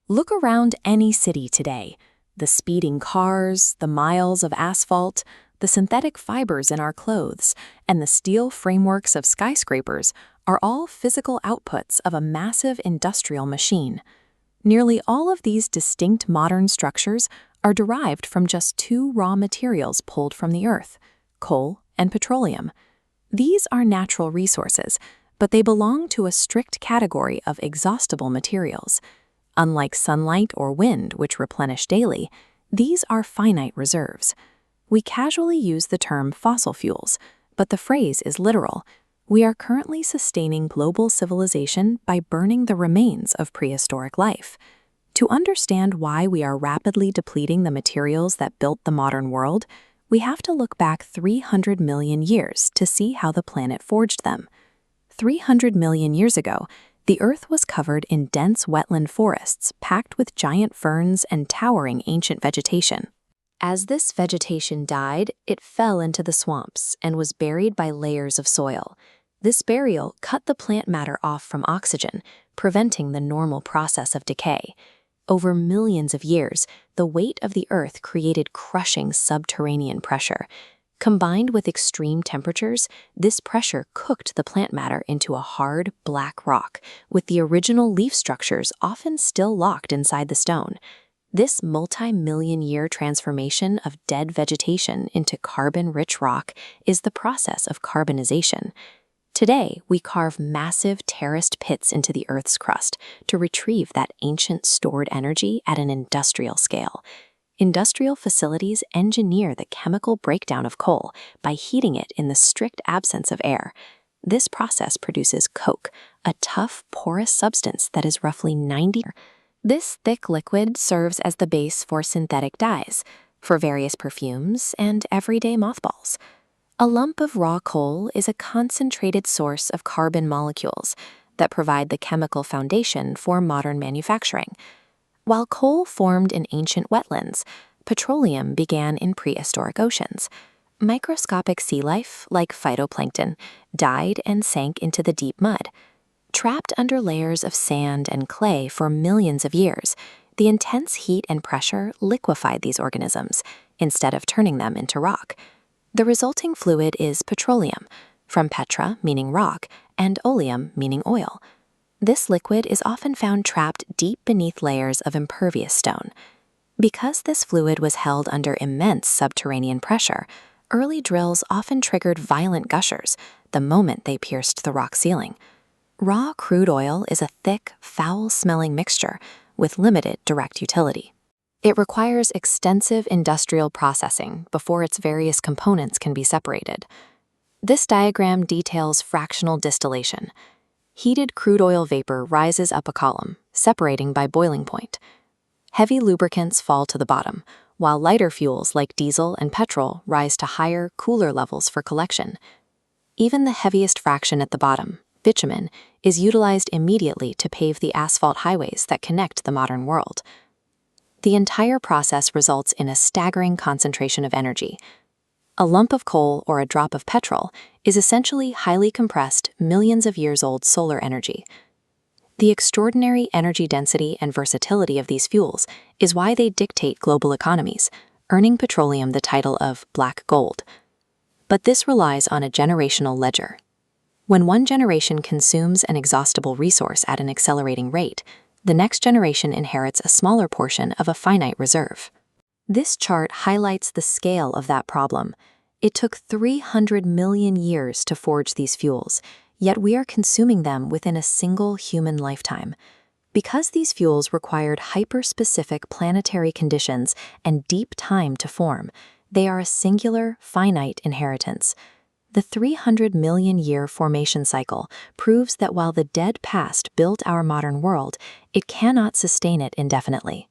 Look around any city today. The speeding cars, the miles of asphalt, the synthetic fibers in our clothes, and the steel frameworks of skyscrapers are all physical outputs of a massive industrial machine. Nearly all of these distinct modern structures are derived from just two raw materials pulled from the earth: coal and petroleum. These are natural resources, but they belong to a strict category of exhaustible materials. Unlike sunlight or wind, which replenish daily, these are finite reserves. We casually use the term fossil fuels, but the phrase is literal. We are currently sustaining global civilization by burning the remains of prehistoric life. To understand why we are rapidly depleting the materials that built the modern world, we have to look back 300 million years to see how the planet forged them. 300 million years ago, the Earth was covered in dense wetland forests packed with giant ferns and towering ancient vegetation. As this vegetation died, it fell into the swamps and was buried by layers of soil. This burial cut the plant matter off from oxygen, preventing the normal process of decay. Over millions of years, the weight of the Earth created crushing subterranean pressure. Combined with extreme temperatures, this pressure cooked the plant matter into a hard, black rock, with the original leaf structures often still locked inside the stone. This multi-million-year transformation of dead vegetation into carbon-rich rock is the process of carbonization. Today, we carve massive terraced pits into the Earth's crust to retrieve that ancient stored energy at an industrial scale. Industrial facilities engineer the chemical breakdown of coal by heating it in the strict absence of air. This process produces coke, a tough, porous substance that is roughly 90. This thick liquid serves as the base for synthetic dyes, for various perfumes, and everyday mothballs. A lump of raw coal is a concentrated source of carbon molecules that provide the chemical foundation for modern manufacturing. While coal formed in ancient wetlands, petroleum began in prehistoric oceans. Microscopic sea life, like phytoplankton, died and sank into the deep mud. Trapped under layers of sand and clay for millions of years, the intense heat and pressure liquefied these organisms, instead of turning them into rock. The resulting fluid is petroleum, from petra, meaning rock, and oleum, meaning oil. This liquid is often found trapped deep beneath layers of impervious stone. Because this fluid was held under immense subterranean pressure, early drills often triggered violent gushers the moment they pierced the rock ceiling. Raw crude oil is a thick, foul-smelling mixture with limited direct utility. It requires extensive industrial processing before its various components can be separated. This diagram details fractional distillation. Heated crude oil vapor rises up a column, separating by boiling point. Heavy lubricants fall to the bottom, while lighter fuels like diesel and petrol rise to higher, cooler levels for collection. Even the heaviest fraction at the bottom, bitumen, is utilized immediately to pave the asphalt highways that connect the modern world. The entire process results in a staggering concentration of energy. A lump of coal or a drop of petrol is essentially highly compressed, millions of years old solar energy. The extraordinary energy density and versatility of these fuels is why they dictate global economies, earning petroleum the title of black gold. But this relies on a generational ledger. When one generation consumes an exhaustible resource at an accelerating rate, the next generation inherits a smaller portion of a finite reserve. This chart highlights the scale of that problem. It took 300 million years to forge these fuels, yet we are consuming them within a single human lifetime. Because these fuels required hyper-specific planetary conditions and deep time to form, they are a singular, finite inheritance. The 300 million year formation cycle proves that while the dead past built our modern world, it cannot sustain it indefinitely.